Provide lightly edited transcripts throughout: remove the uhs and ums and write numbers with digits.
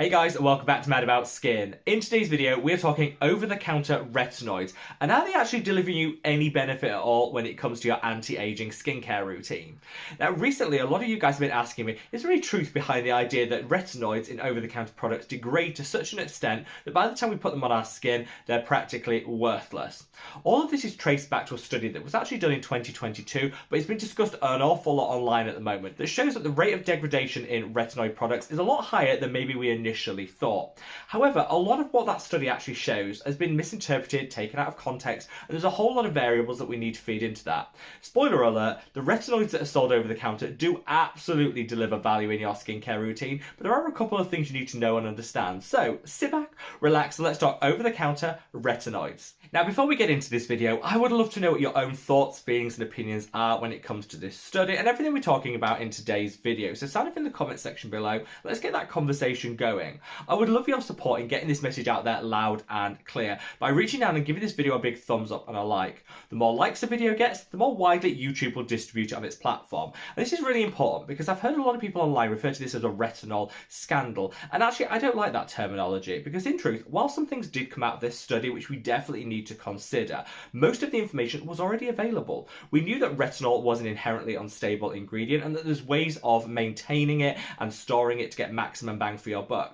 Hey guys, and welcome back to Mad About Skin. In today's video, we're talking over-the-counter retinoids and how they actually deliver you any benefit at all when it comes to your anti-aging skincare routine. Now, recently, a lot of you guys have been asking me, is there any truth behind the idea that retinoids in over-the-counter products degrade to such an extent that by the time we put them on our skin, they're practically worthless? All of this is traced back to a study that was actually done in 2022, but it's been discussed an awful lot online at the moment that shows that the rate of degradation in retinoid products is a lot higher than maybe we initially thought. However, a lot of what that study actually shows has been misinterpreted, taken out of context, and there's a whole lot of variables that we need to feed into that. Spoiler alert, the retinoids that are sold over the counter do absolutely deliver value in your skincare routine, but there are a couple of things you need to know and understand. So sit back, relax, and let's talk over the counter retinoids. Now, before we get into this video, I would love to know what your own thoughts, feelings, and opinions are when it comes to this study and everything we're talking about in today's video. So sign up in the comment section below. Let's get that conversation going. I would love your support in getting this message out there loud and clear by reaching down and giving this video a big thumbs up and a like. The more likes the video gets, the more widely YouTube will distribute it on its platform. And this is really important because I've heard a lot of people online refer to this as a retinol scandal. And actually, I don't like that terminology because in truth, while some things did come out of this study, which we definitely need to consider, most of the information was already available. We knew that retinol was an inherently unstable ingredient and that there's ways of maintaining it and storing it to get maximum bang for your buck.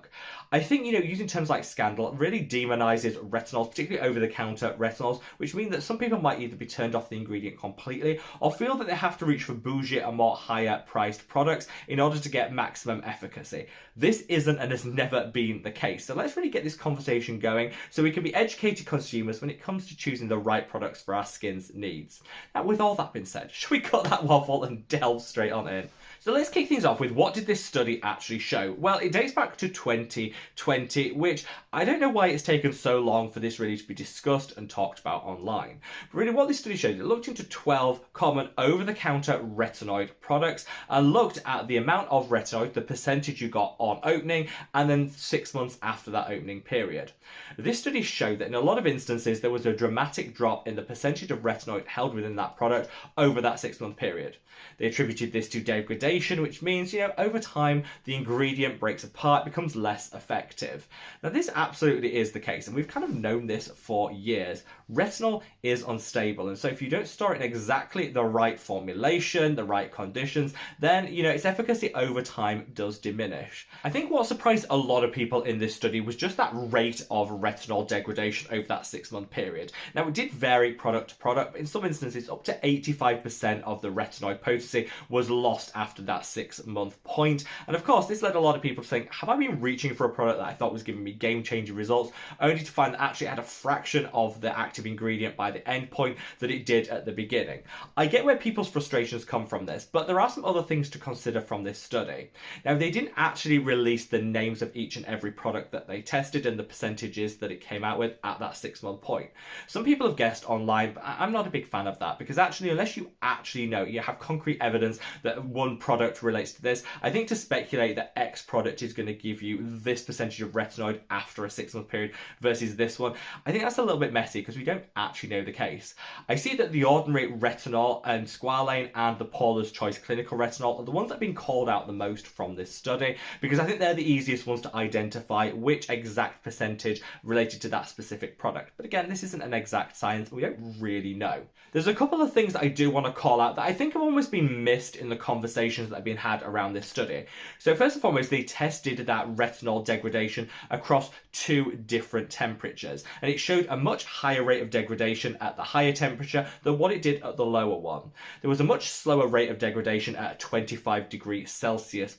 I think, using terms like scandal really demonizes retinols, particularly over-the-counter retinols, which means that some people might either be turned off the ingredient completely or feel that they have to reach for bougie and more higher-priced products in order to get maximum efficacy. This isn't and has never been the case. So let's really get this conversation going so we can be educated consumers when it comes to choosing the right products for our skin's needs. Now, with all that being said, should we cut that waffle and delve straight on in? So let's kick things off with what did this study actually show? Well, it dates back to 2020, which I don't know why it's taken so long for this really to be discussed and talked about online. But really what this study showed, it looked into 12 common over-the-counter retinoid products and looked at the amount of retinoid, the percentage you got on opening, and then 6 months after that opening period. This study showed that in a lot of instances, there was a dramatic drop in the percentage of retinoid held within that product over that 6-month period. They attributed this to degradation, which means, over time, the ingredient breaks apart, becomes less effective. Now, this absolutely is the case, and we've kind of known this for years. Retinol is unstable, and so if you don't store it in exactly the right formulation, the right conditions, then, its efficacy over time does diminish. I think what surprised a lot of people in this study was just that rate of retinol degradation over that 6-month period. Now, it did vary product to product, but in some instances, up to 85% of the retinoid potency was lost after that 6-month point. And of course, this led a lot of people to think, have I been reaching for a product that I thought was giving me game-changing results, only to find that actually it had a fraction of the active ingredient by the end point that it did at the beginning. I get where people's frustrations come from this, but there are some other things to consider from this study. Now, they didn't actually release the names of each and every product that they tested and the percentages that it came out with at that 6-month point. Some people have guessed online, but I'm not a big fan of that because actually, unless you actually know, you have concrete evidence that one product relates to this, I think to speculate that X product is going to give you this percentage of retinoid after a 6-month period versus this one, I think that's a little bit messy because we don't actually know the case. I see that the ordinary retinol and squalane and the Paula's Choice clinical retinol are the ones that have been called out the most from this study because I think they're the easiest ones to identify which exact percentage related to that specific product. But again, this isn't an exact science, we don't really know. There's a couple of things that I do want to call out that I think have almost been missed in the conversations that have been had around this study. So first and foremost, they tested that retinol degradation across 2 different temperatures, and it showed a much higher rate of degradation at the higher temperature than what it did at the lower one. There was a much slower rate of degradation at a 25 degrees Celsius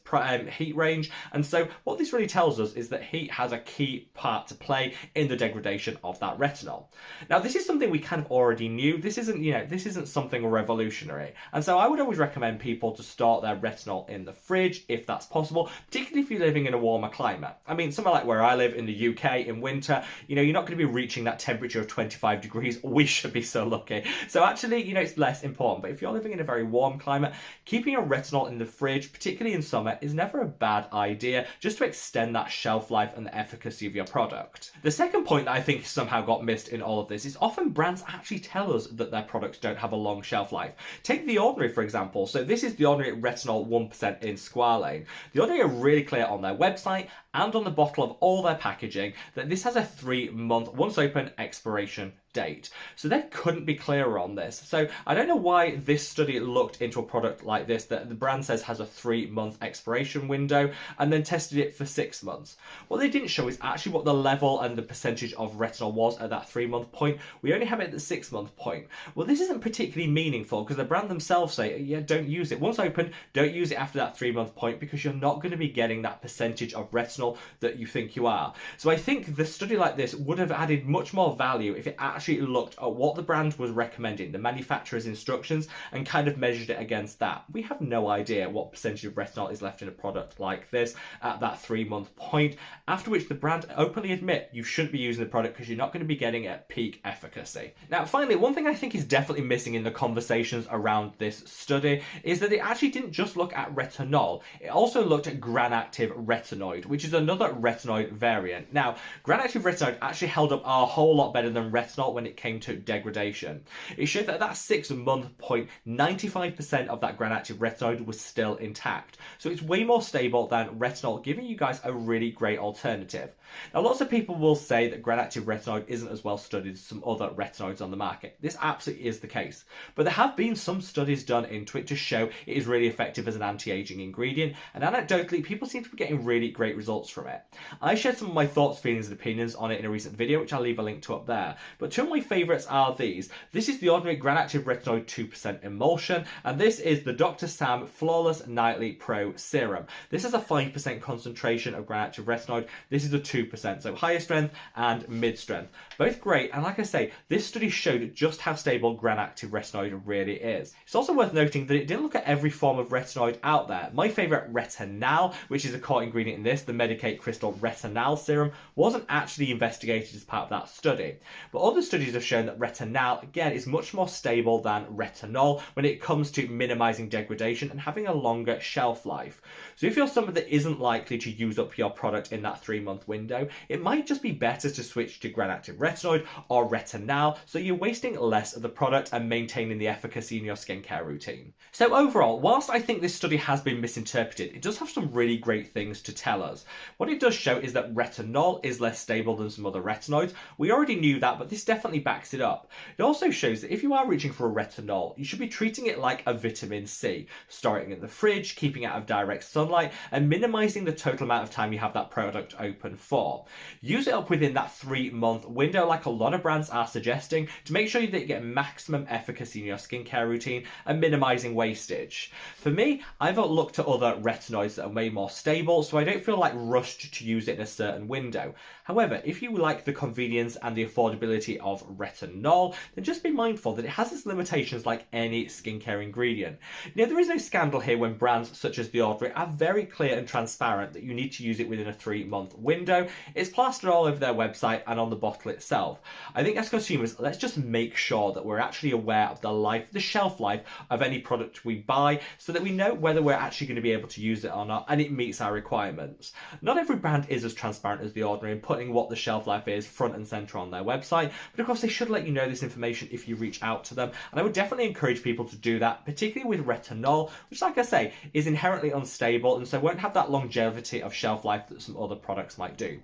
heat range, and so what this really tells us is that heat has a key part to play in the degradation of that retinol. Now, this is something we kind of already knew. This isn't something revolutionary, and so I would always recommend people to store their retinol in the fridge if that's possible, particularly if you're living in a warmer climate. I mean, somewhere like where I live in the UK in winter, you're not going to be reaching that temperature of 25 degrees. We should be so lucky. So actually, it's less important. But if you're living in a very warm climate, keeping your retinol in the fridge, particularly in summer, is never a bad idea, just to extend that shelf life and the efficacy of your product. The second point that I think somehow got missed in all of this is often brands actually tell us that their products don't have a long shelf life. Take The Ordinary, for example. So this is The Ordinary retinol 1% in squalane. The Ordinary are really clear on their website and on the bottle of all their packaging that this has a 3-month, once open, expiration date. So they couldn't be clearer on this. So I don't know why this study looked into a product like this that the brand says has a 3-month expiration window and then tested it for 6 months. What they didn't show is actually what the level and the percentage of retinol was at that 3-month point. We only have it at the 6-month point. Well, this isn't particularly meaningful because the brand themselves say, yeah, don't use it. Once open, don't use it after that 3-month point because you're not going to be getting that percentage of retinol that you think you are. So I think the study like this would have added much more value if it actually looked at what the brand was recommending, the manufacturer's instructions, and kind of measured it against that. We have no idea what percentage of retinol is left in a product like this at that 3-month point, after which the brand openly admit you shouldn't be using the product because you're not going to be getting it at peak efficacy. Now, finally, one thing I think is definitely missing in the conversations around this study is that it actually didn't just look at retinol, it also looked at granactive retinoid, which is another retinoid variant. Now, granactive retinoid actually held up a whole lot better than retinol when it came to degradation. It showed that at that 6-month point, 95% of that granactive retinoid was still intact. So it's way more stable than retinol, giving you guys a really great alternative. Now, lots of people will say that granactive retinoid isn't as well studied as some other retinoids on the market. This absolutely is the case. But there have been some studies done into it to show it is really effective as an anti-aging ingredient, and anecdotally, people seem to be getting really great results from it. I shared some of my thoughts, feelings, and opinions on it in a recent video, which I'll leave a link to up there. But two of my favourites are these. This is the Ordinary Granactive Retinoid 2% Emulsion, and this is the Dr. Sam Flawless Nightly Pro Serum. This is a 5% concentration of granactive retinoid. This is a 2%, so higher strength and mid strength. Both great, and like I say, this study showed just how stable granactive retinoid really is. It's also worth noting that it didn't look at every form of retinoid out there. My favourite, Retinol, which is a core ingredient in this, the Medicate Crystal Retinol Serum, wasn't actually investigated as part of that study. But other studies have shown that Retinol, again, is much more stable than retinol when it comes to minimising degradation and having a longer shelf life. So if you're someone that isn't likely to use up your product in that 3-month window, it might just be better to switch to granactive retinoid or Retinol so you're wasting less of the product and maintaining the efficacy in your skincare routine. So overall, whilst I think this study has been misinterpreted, it does have some really great things to tell us. What it does show is that retinol is less stable than some other retinoids. We already knew that, but this definitely backs it up. It also shows that if you are reaching for a retinol, you should be treating it like a vitamin C, storing it in the fridge, keeping it out of direct sunlight, and minimising the total amount of time you have that product open for. Use it up within that 3-month window like a lot of brands are suggesting to make sure that you get maximum efficacy in your skincare routine and minimising wastage. For me, I've looked at other retinoids that are way more stable, so I don't feel like rushed to use it in a certain window. However, if you like the convenience and the affordability of retinol, then just be mindful that it has its limitations like any skincare ingredient. Now, there is no scandal here when brands such as The Ordinary are very clear and transparent that you need to use it within a 3-month window. It's plastered all over their website and on the bottle itself. I think as consumers, let's just make sure that we're actually aware of the shelf life of any product we buy so that we know whether we're actually going to be able to use it or not and it meets our requirements. Not every brand is as transparent as The Ordinary in putting what the shelf life is front and centre on their website, but of course they should let you know this information if you reach out to them, and I would definitely encourage people to do that, particularly with retinol, which, like I say, is inherently unstable and so won't have that longevity of shelf life that some other products might do.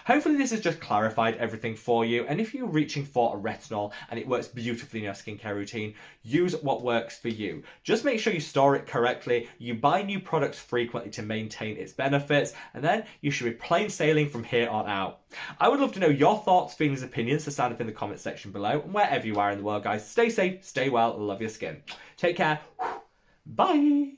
Hopefully this has just clarified everything for you, and if you're reaching for a retinol and it works beautifully in your skincare routine, use what works for you. Just make sure you store it correctly, you buy new products frequently to maintain its benefits, and then you should be plain sailing from here on out. I would love to know your thoughts, feelings, opinions, so stand up in the comment section below, and wherever you are in the world, guys, stay safe, stay well, and love your skin. Take care. Bye.